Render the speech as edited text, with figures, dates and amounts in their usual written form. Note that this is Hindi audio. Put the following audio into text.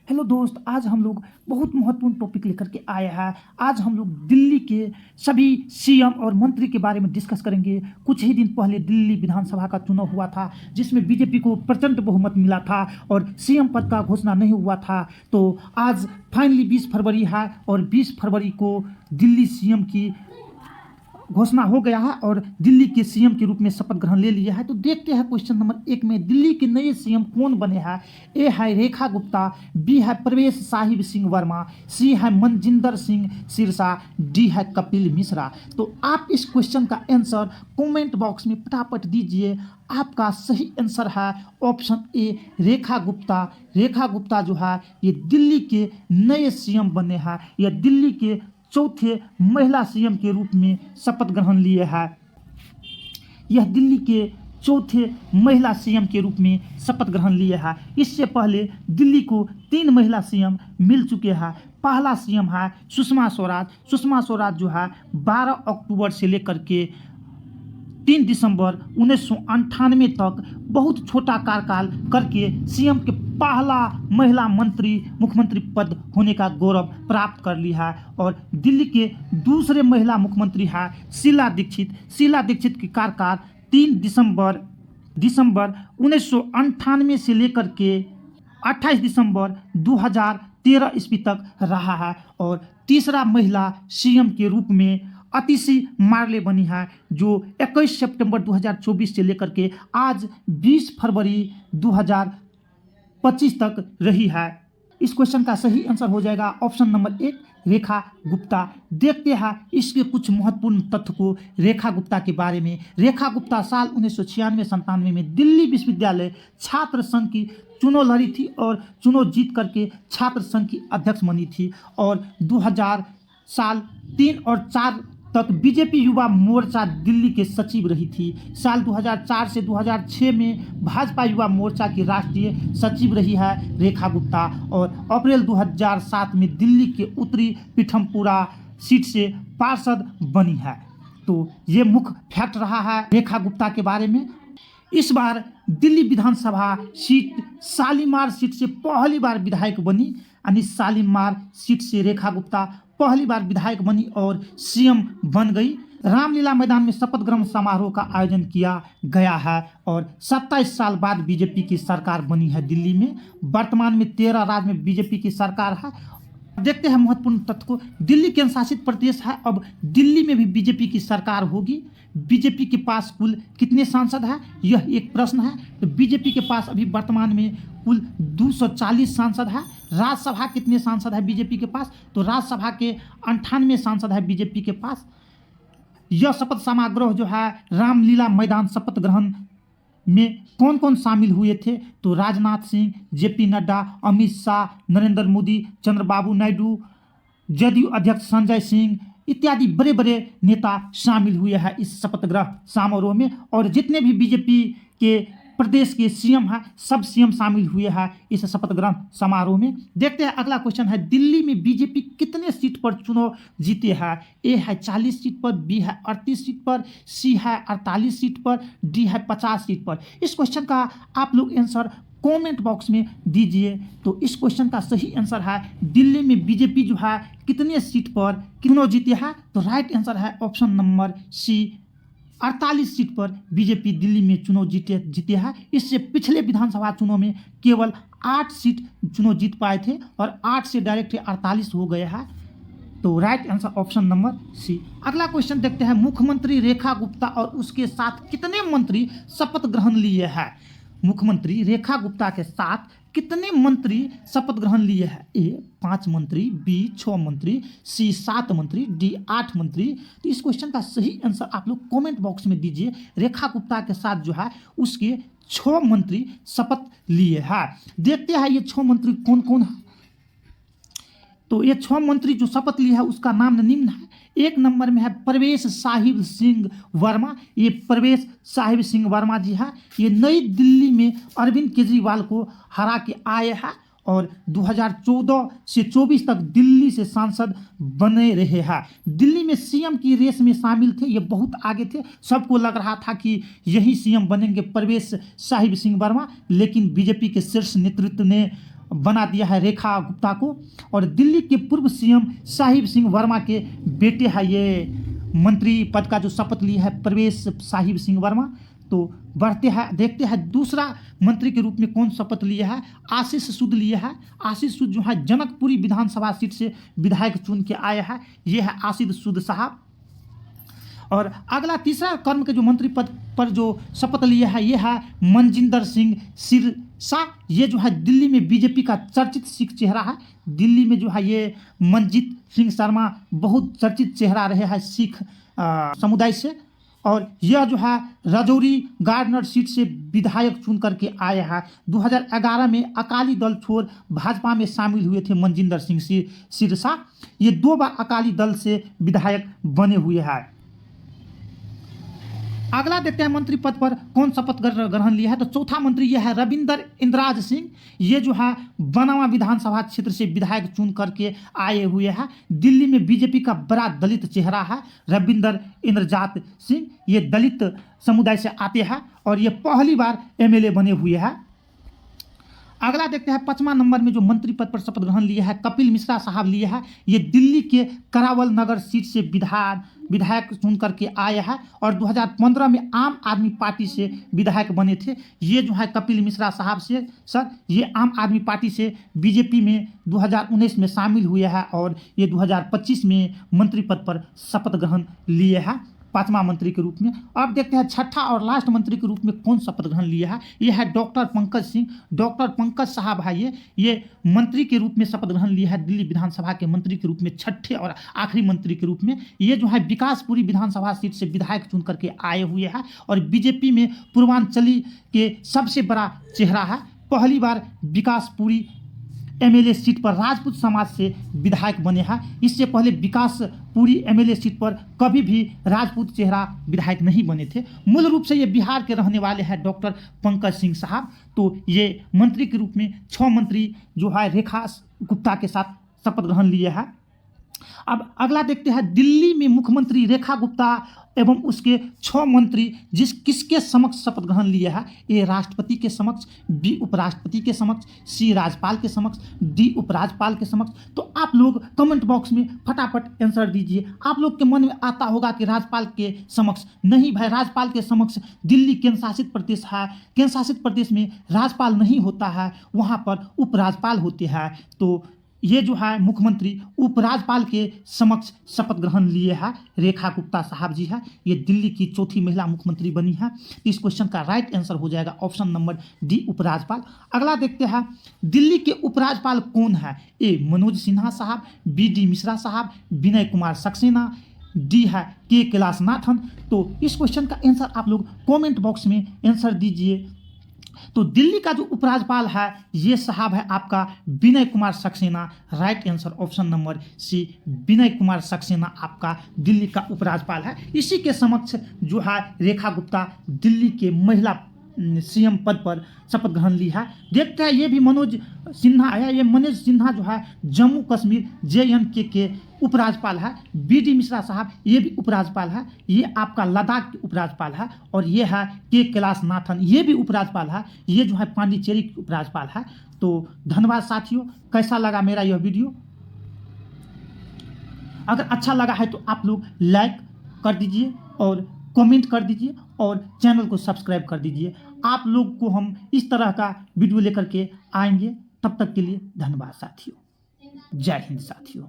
हेलो दोस्त, आज हम लोग बहुत महत्वपूर्ण टॉपिक लेकर के आए हैं। आज हम लोग दिल्ली के सभी सीएम और मंत्री के बारे में डिस्कस करेंगे। कुछ ही दिन पहले दिल्ली विधानसभा का चुनाव हुआ था, जिसमें बीजेपी को प्रचंड बहुमत मिला था और सीएम पद का घोषणा नहीं हुआ था। तो आज फाइनली 20 फरवरी है और 20 फरवरी को दिल्ली सीएम की घोषणा हो गया है और दिल्ली के सीएम के रूप में शपथ ग्रहण ले लिया है। तो देखते हैं क्वेश्चन नंबर 1 में दिल्ली के नए सीएम कौन बने हैं। ए है रेखा गुप्ता, बी है प्रवेश साहिब सिंह वर्मा, सी है मनजिंदर सिंह सिरसा, डी है कपिल मिश्रा। तो आप इस क्वेश्चन का आंसर कमेंट बॉक्स में फटाफट दीजिए। आपका सही आंसर है ऑप्शन ए रेखा गुप्ता। रेखा गुप्ता जो है ये दिल्ली के नए सीएम बने हैं। यह दिल्ली के चौथे महिला सीएम के रूप में शपथ ग्रहण लिए हैं। यह दिल्ली के चौथे महिला सीएम के रूप में शपथ ग्रहण लिए हैं। इससे पहले दिल्ली को 3 महिला सीएम मिल चुके हैं। पहला सीएम है सुषमा स्वराज। सुषमा स्वराज जो है 12 अक्टूबर से लेकर के 3 दिसंबर 1998 तक बहुत छोटा कार्यकाल करके सीएम के पहला महिला मंत्री मुख्यमंत्री पद होने का गौरव प्राप्त कर लिया है। और दिल्ली के दूसरे महिला मुख्यमंत्री है शीला दीक्षित। शीला दीक्षित की कार्यकाल 3 दिसंबर 1998 से लेकर के 28 दिसंबर 2013 ईस्वी तक रहा है। और तीसरा महिला सीएम के रूप में अतिशी मार्ले बनी है, जो 21 सितंबर 2024 से लेकर के आज 20 फरवरी 2025 तक रही है। इस क्वेश्चन का सही आंसर हो जाएगा ऑप्शन नंबर 1 रेखा गुप्ता। देखते हैं इसके कुछ महत्वपूर्ण तथ्य को रेखा गुप्ता के बारे में। रेखा गुप्ता साल 1996-97 में दिल्ली विश्वविद्यालय छात्र संघ की चुनाव लड़ी थी और चुनाव जीत करके छात्र संघ की अध्यक्ष बनी थी। और 2000 साल 3 और 4 तक बीजेपी युवा मोर्चा दिल्ली के सचिव रही थी। साल 2004 से 2006 में भाजपा युवा मोर्चा की राष्ट्रीय सचिव रही है रेखा गुप्ता। और अप्रैल 2007 में दिल्ली के उत्तरी पीठमपुरा सीट से पार्षद बनी है। तो ये मुख्य फैक्ट रहा है रेखा गुप्ता के बारे में। इस बार दिल्ली विधानसभा सीट शालीमार सीट से पहली बार विधायक बनी, यानी शालीमार सीट से रेखा गुप्ता पहली बार विधायक बनी और सीएम बन गई। रामलीला मैदान में शपथ ग्रहण समारोह का आयोजन किया गया है और 27 साल बाद बीजेपी की सरकार बनी है दिल्ली में। वर्तमान में 13 राज्य में बीजेपी की सरकार है। देखते हैं महत्वपूर्ण तथ्य को। दिल्ली केंद्र शासित प्रदेश है, अब दिल्ली में भी बीजेपी की सरकार होगी। बीजेपी के पास कुल कितने सांसद हैं, यह एक प्रश्न है। तो बीजेपी के पास अभी वर्तमान में कुल 240 सांसद है। राज्यसभा कितने सांसद है बीजेपी के पास, तो राज्यसभा के 98 सांसद है बीजेपी के पास। यह शपथ समारोह जो है रामलीला मैदान शपथ ग्रहण में कौन कौन शामिल हुए थे, तो राजनाथ सिंह, जेपी नड्डा, अमित शाह, नरेंद्र मोदी, चंद्रबाबू नायडू, जदयू अध्यक्ष संजय सिंह इत्यादि बड़े बड़े नेता शामिल हुए हैं इस शपथ ग्रहण समारोह में। और जितने भी बीजेपी के प्रदेश के सीएम हैं सब सीएम शामिल हुए हैं इस शपथ ग्रहण समारोह में। देखते हैं अगला क्वेश्चन है दिल्ली में बीजेपी कितने सीट पर चुनाव जीते हैं। ए है 40 सीट पर, बी है 38 सीट पर, सी है 48 सीट पर, डी है 50 सीट पर। इस क्वेश्चन का आप लोग आंसर कमेंट बॉक्स में दीजिए। तो इस क्वेश्चन का सही आंसर है दिल्ली में बीजेपी जो है कितने सीट पर चुनाव जीते हैं, तो राइट आंसर है ऑप्शन नंबर सी 48 सीट पर बीजेपी दिल्ली में चुनाव जीते हैं। इससे पिछले विधानसभा चुनाव में केवल 8 सीट चुनाव जीत पाए थे और 8 से डायरेक्ट 48 हो गए हैं। तो right answer option number C. अगला क्वेश्चन देखते हैं मुख्यमंत्री रेखा गुप्ता और उसके साथ कितने मंत्री शपथ ग्रहण लिए हैं। मुख्यमंत्री रेखा गुप्ता के साथ कितने मंत्री शपथ ग्रहण लिए हैं। ए 5 मंत्री, बी 6 मंत्री, सी 7 मंत्री, डी 8 मंत्री। तो इस क्वेश्चन का सही आंसर आप लोग कमेंट बॉक्स में दीजिए। रेखा गुप्ता के साथ जो है उसके 6 मंत्री शपथ लिए हैं। देखते हैं ये 6 मंत्री कौन कौन है। तो ये 6 मंत्री जो शपथ लिए है उसका नाम निम्न है। 1 नंबर में है प्रवेश साहिब सिंह वर्मा। ये प्रवेश साहिब सिंह वर्मा जी है, ये नई दिल्ली में अरविंद केजरीवाल को हरा के आए हैं और 2014 से 24 तक दिल्ली से सांसद बने रहे हैं। दिल्ली में सीएम की रेस में शामिल थे, ये बहुत आगे थे। सबको लग रहा था कि यही सीएम बनेंगे प्रवेश साहिब सिंह वर्मा, लेकिन बीजेपी के शीर्ष नेतृत्व ने बना दिया है रेखा गुप्ता को। और दिल्ली के पूर्व सीएम साहिब सिंह वर्मा के बेटे है ये मंत्री पद का जो शपथ लिया है प्रवेश साहिब सिंह वर्मा। तो बढ़ते हैं, देखते हैं दूसरा मंत्री के रूप में कौन शपथ लिया है। आशीष सूद लिया है। आशीष सूद जो है जनकपुरी विधानसभा सीट से विधायक चुन के आया है, ये है आशीष सूद साहब। और अगला तीसरा कर्म के जो मंत्री पद पर जो शपथ लिया है ये है मनजिंदर सिंह सिरसा। ये जो है दिल्ली में बीजेपी का चर्चित सिख चेहरा है। दिल्ली में जो है ये मनजीत सिंह शर्मा बहुत चर्चित चेहरा रहे हैं सिख समुदाय से। और यह जो है राजौरी गार्डनर सीट से विधायक चुन करके आए हैं। 2011 में अकाली दल छोड़ भाजपा में शामिल हुए थे मनजिंदर सिंह सिरसा। ये 2 बार अकाली दल से विधायक बने हुए हैं। अगला देखते हैं मंत्री पद पर कौन शपथ ग्रहण लिया है। तो चौथा मंत्री यह है रविंदर इंद्राज सिंह। ये जो है बनावा विधानसभा क्षेत्र से विधायक चुन करके आए हुए हैं। दिल्ली में बीजेपी का बड़ा दलित चेहरा है रविंदर इंद्रजात सिंह। ये दलित समुदाय से आते हैं और ये पहली बार एमएलए बने हुए हैं। अगला देखते हैं 5वां नंबर में जो मंत्री पद पर शपथ ग्रहण लिया है कपिल मिश्रा साहब लिया है। ये दिल्ली के करावल नगर सीट से विधायक चुन करके आए हैं और 2015 में आम आदमी पार्टी से विधायक बने थे। ये जो है कपिल मिश्रा साहब से सर ये आम आदमी पार्टी से बीजेपी में 2019 में शामिल हुए हैं और ये 2025 में मंत्री पद पर शपथ ग्रहण लिए हैं 5वां मंत्री के रूप में। अब देखते हैं छठा और लास्ट मंत्री के रूप में कौन शपथ ग्रहण लिया है। यह है डॉक्टर पंकज सिंह। डॉक्टर पंकज साहब है ये मंत्री के रूप में शपथ ग्रहण लिया है दिल्ली विधानसभा के मंत्री के रूप में, छठे और आखिरी मंत्री के रूप में। ये जो है विकासपुरी विधानसभा सीट से विधायक चुन करके आए हुए हैं और बीजेपी में पूर्वांचली के सबसे बड़ा चेहरा है। पहली बार विकासपुरी एमएलए सीट पर राजपूत समाज से विधायक बने हैं। इससे पहले विकासपुरी एमएलए सीट पर कभी भी राजपूत चेहरा विधायक नहीं बने थे। मूल रूप से ये बिहार के रहने वाले हैं डॉक्टर पंकज सिंह साहब। तो ये मंत्री के रूप में 6 मंत्री जो है रेखा गुप्ता के साथ शपथ ग्रहण लिए हैं। अब अगला देखते हैं दिल्ली में मुख्यमंत्री रेखा गुप्ता एवं उसके 6 मंत्री किसके समक्ष शपथ ग्रहण लिए हैं। ए राष्ट्रपति के समक्ष, बी उपराष्ट्रपति के समक्ष, सी राज्यपाल के समक्ष, डी उपराज्यपाल के समक्ष। तो आप लोग कमेंट बॉक्स में फटाफट आंसर दीजिए। आप लोग के मन में आता होगा कि राज्यपाल के समक्ष। नहीं भाई, राज्यपाल के समक्ष दिल्ली केंद्र शासित प्रदेश है। केंद्र शासित प्रदेश में राज्यपाल नहीं होता है, वहाँ पर उपराज्यपाल होते हैं। तो ये जो है मुख्यमंत्री उपराज्यपाल के समक्ष शपथ ग्रहण लिए हैं रेखा गुप्ता साहब जी है। ये दिल्ली की 4थी महिला मुख्यमंत्री बनी है। इस क्वेश्चन का राइट आंसर हो जाएगा ऑप्शन नंबर डी उपराज्यपाल। अगला देखते हैं दिल्ली के उपराज्यपाल कौन है। ए मनोज सिन्हा साहब, बी डी मिश्रा साहब, विनय कुमार सक्सेना, डी है के कैलाशनाथन। तो इस क्वेश्चन का आंसर आप लोग कमेंट बॉक्स में आंसर दीजिए। तो दिल्ली का जो उपराज्यपाल है ये साहब है आपका Vinay Kumar Saxena. Right answer option number C, Vinay Kumar Saxena आपका दिल्ली का उपराज्यपाल है। इसी के समक्ष जो है रेखा गुप्ता दिल्ली के महिला सीएम पद पर शपथ ग्रहण ली है। देखते हैं ये भी मनोज सिन्हा आया। ये मनोज सिन्हा जो है जम्मू कश्मीर JNK के उपराज्यपाल है। बी डी मिश्रा साहब ये भी उपराज्यपाल है। ये आपका लद्दाख के उपराज्यपाल है। और ये है के कैलाशनाथन, ये भी उपराज्यपाल है। ये जो है पांडिचेरी के उपराज्यपाल है। तो धन्यवाद साथियों। कैसा लगा मेरा यह वीडियो? अगर अच्छा लगा है तो आप लोग लाइक कर दीजिए और कमेंट कर दीजिए और चैनल को सब्सक्राइब कर दीजिए। आप लोग को हम इस तरह का वीडियो लेकर के आएंगे। तब तक के लिए धन्यवाद साथियों। जय हिंद साथियों।